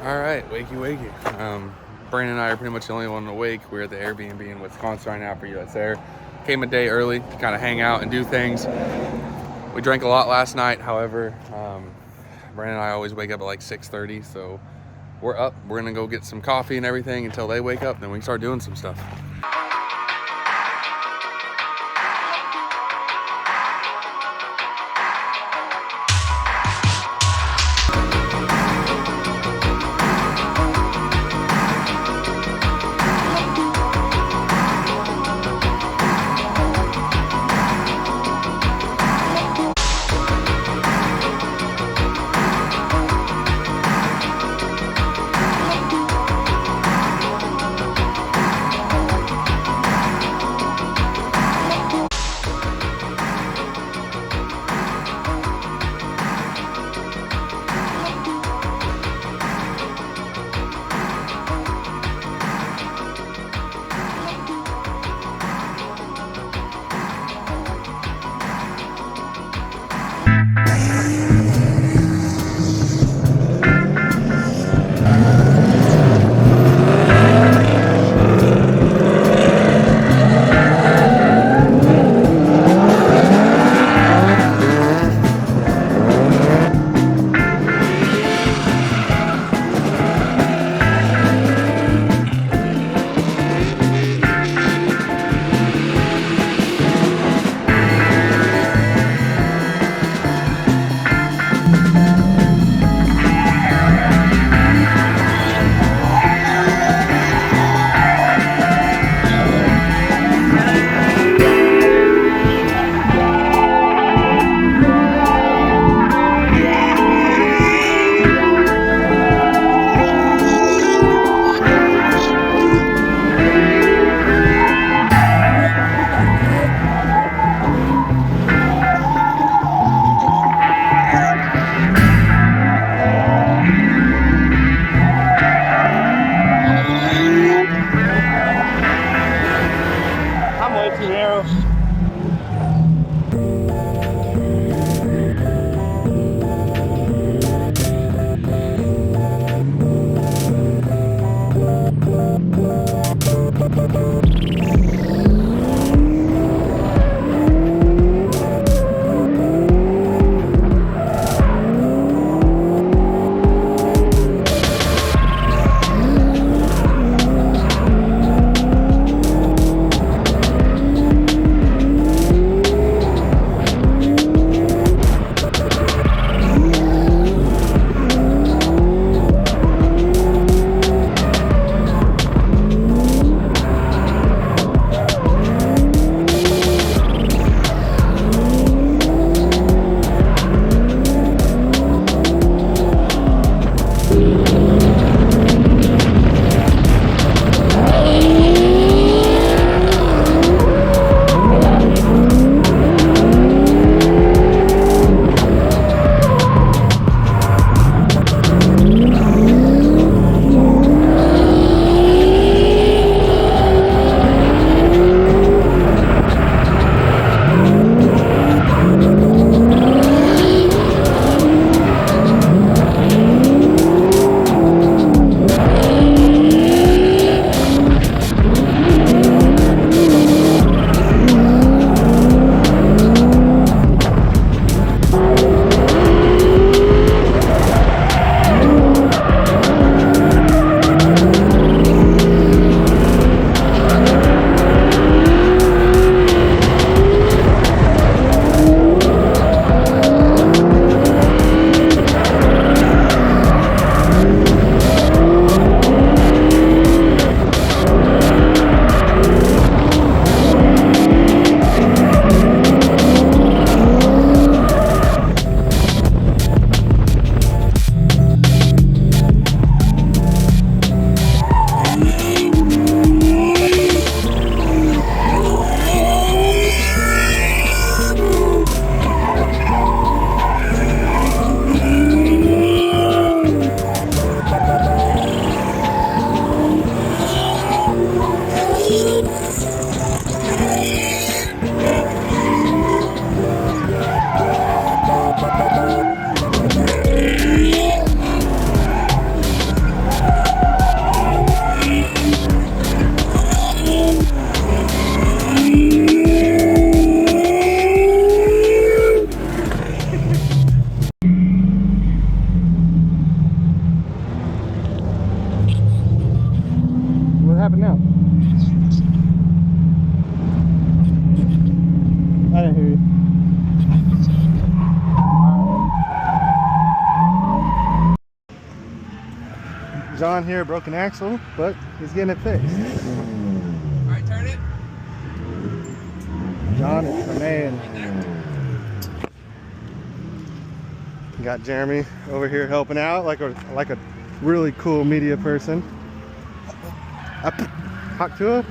All right, wakey wakey. Brandon and I are pretty much the only one awake. We're at the Airbnb in Wisconsin right now for you that's there. Came a day early to kind of hang out and do things. We drank a lot last night, however, Brandon and I always wake up at like 6:30, so we're up. We're gonna go get some coffee and everything until they wake up, then we can start doing some stuff. John here broke an axle, but he's getting it fixed. All right, turn it. John is the man. Got Jeremy over here helping out like a really cool media person. Up, talk to her.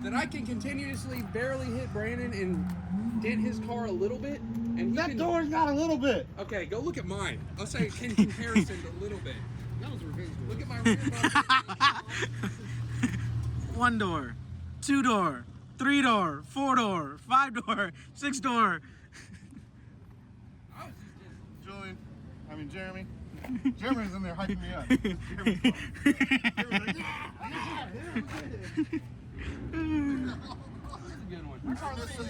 that I can continuously barely hit Brandon and dent his car a little bit, and that door's not a little bit. Okay, go look at mine. I'll say in comparison to a little bit. That was revenge. Look at my rear bumper. 1 door, 2 door, 3 door, 4 door, 5 door, 6 door. Julian, I mean Jeremy. Jeremy's in there hyping me up.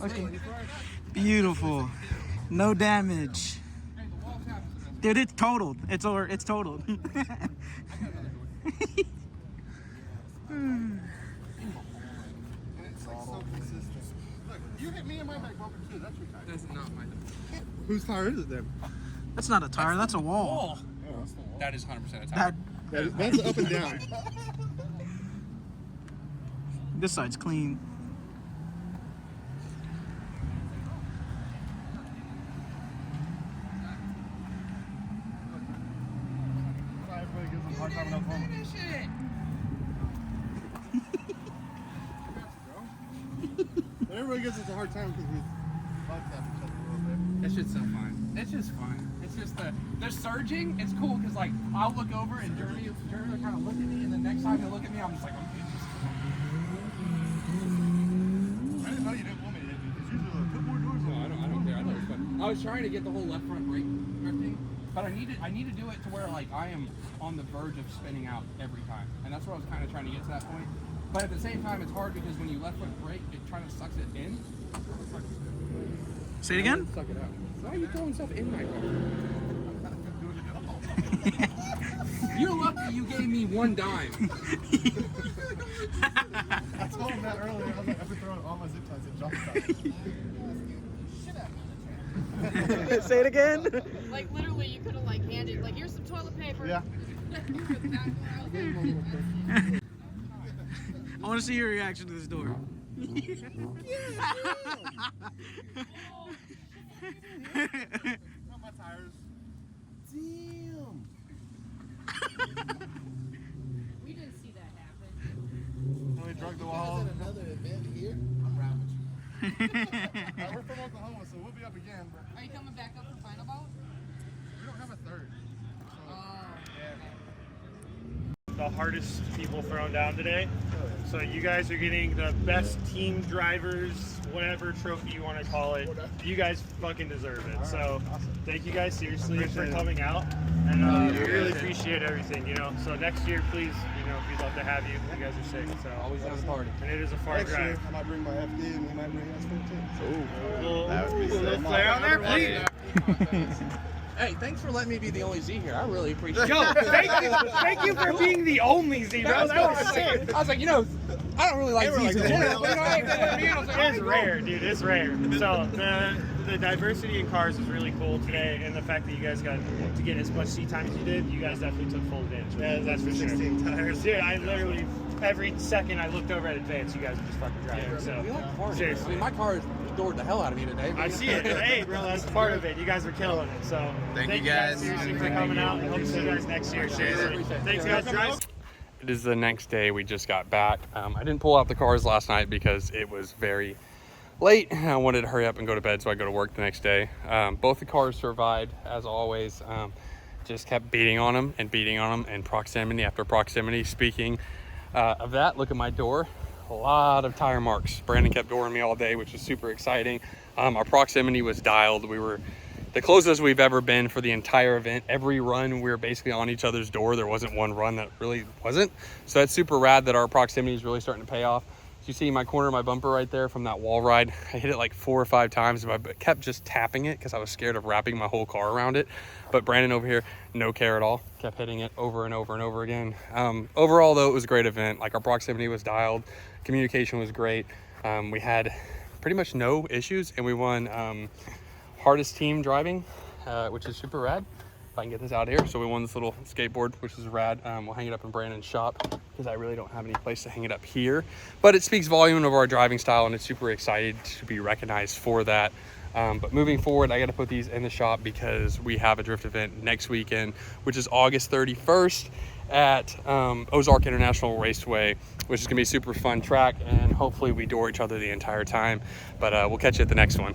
Okay. Beautiful. No damage. Dude, it's totaled. It's over. It's totaled. You hit me in my back bumper too. That's your tire. That's not my tire. Whose tire is it then? That's not a tire. That's a wall. Oh, that's the wall. That is 100% a tire. That's up and down. This side's clean. finish it. But everybody gives us a hard time because we bug tap each other a little bit. That shit's so fun. It's just fun. It's just the surging. It's cool because like I'll look over and Jeremy will kind of look at me, and the next time he'll look at me, I'm just like, okay, just. I didn't know you didn't want me to hit me because usually like, put more doors No, on. I don't care. I know it's fun. I was trying to get the whole left front brake drifting, but I need to do it to where like I am on the verge of spinning out every time, and that's what I was kind of trying to get to that point. But at the same time, it's hard because when you left foot brake, it kind of sucks it in. Say it again? Suck it out. Why are you throwing stuff in my car? You're lucky you gave me $1 dime. I told him that earlier. I was like, I've been throwing all my zip ties at jump stops. Say it again? Like literally, you could have like handed like here's some toilet paper. Yeah. I want to see your reaction to this door. My tires. Damn. We didn't see that happen. And we drug the wall. Another event here. I'm riding with you. We're from Oklahoma, so we'll be up again. But Are you coming back up for final bout? we don't have a third. The hardest people thrown down today. So you guys are getting the best team drivers, whatever trophy you want to call it. You guys fucking deserve it. So thank you guys seriously for coming out, and we really appreciate everything. You know, so next year, please, you know, we'd love to have you. You guys are sick. So Always down to party. and it is a far Next year, drive. I might bring my FD and we might bring S14. Little flare on there, please. Hey, thanks for letting me be the only Z here. I really appreciate it. Yo, thank you for being the only Z, bro. That was sick. I was like, you know, I don't really like Z's in general, but you know, hey, for me, I was like, It's rare, dude. It's rare. So the diversity in cars is really cool today, and the fact that you guys got to get as much seat time as you did, you guys definitely took full advantage. That's for sure. 16 tires. Dude, I literally every second I looked over at Advance, you guys were just fucking driving. So we like party. I seriously. mean, my car has adored the hell out of me today. I see it. Hey, bro, that's part of it. You guys were killing it. So Thank you guys. seriously for coming out. I hope to see you guys next year. Seriously. Thanks, guys. Drive. It is the next day. We just got back. I didn't pull out the cars last night because it was very late. I wanted to hurry up and go to bed so I go to work the next day. Both the cars survived as always. Just kept beating on them and proximity after proximity. Speaking of that, look at my door. A lot of tire marks. Brandon kept dooring me all day, which was super exciting. Our proximity was dialed. We were the closest we've ever been for the entire event. Every run, we were basically on each other's door. There wasn't one run that really wasn't. So that's super rad that our proximity is really starting to pay off. So you see my corner of my bumper right there from that wall ride. I hit it like 4 or 5 times, but I kept just tapping it because I was scared of wrapping my whole car around it. But Brandon over here, no care at all. Kept hitting it over and over and over again. Overall, though, it was a great event. Like, our proximity was dialed. Communication was great. We had pretty much no issues, and we won hardest team driving, which is super rad. If I can get this out of here. So we won this little skateboard, which is rad. We'll hang it up in Brandon's shop because I really don't have any place to hang it up here. But it speaks volume of our driving style, and it's super excited to be recognized for that. But moving forward, I got to put these in the shop because we have a drift event next weekend, which is August 31st at Ozark International Raceway, which is going to be a super fun track, and hopefully we door each other the entire time. But we'll catch you at the next one.